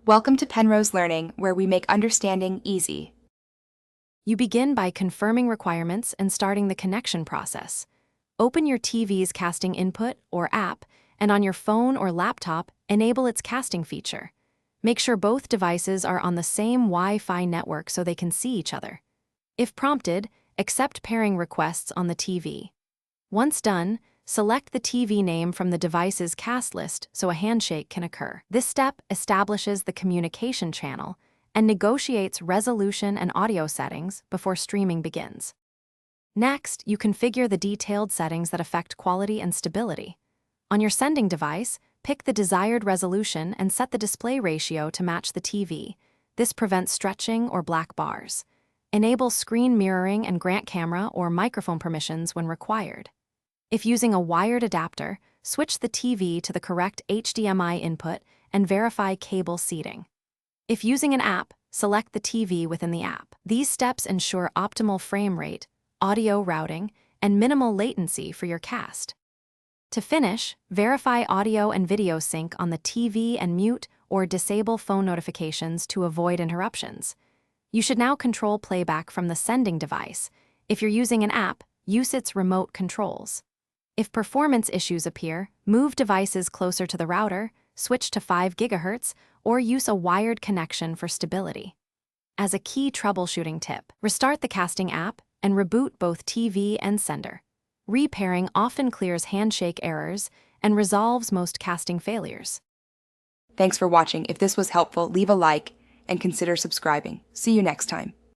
Welcome to Penrose Learning, where we make understanding easy. You begin by confirming requirements and starting the connection process. Open your TV's casting input or app, and on your phone or laptop, enable its casting feature. Make sure both devices are on the same Wi-Fi network so they can see each other. If prompted, accept pairing requests on the TV. Once done, select the TV name from the device's cast list so a handshake can occur. This step establishes the communication channel and negotiates resolution and audio settings before streaming begins. Next, you configure the detailed settings that affect quality and stability. On your sending device, pick the desired resolution and set the display ratio to match the TV. This prevents stretching or black bars. Enable screen mirroring and grant camera or microphone permissions when required. If using a wired adapter, switch the TV to the correct HDMI input and verify cable seating. If using an app, select the TV within the app. These steps ensure optimal frame rate, audio routing, and minimal latency for your cast. To finish, verify audio and video sync on the TV and mute or disable phone notifications to avoid interruptions. You should now control playback from the sending device. If you're using an app, use its remote controls. If performance issues appear, move devices closer to the router, switch to 5 GHz, or use a wired connection for stability. As a key troubleshooting tip, restart the casting app and reboot both TV and sender. Repairing often clears handshake errors and resolves most casting failures. Thanks for watching. If this was helpful, leave a like and consider subscribing. See you next time.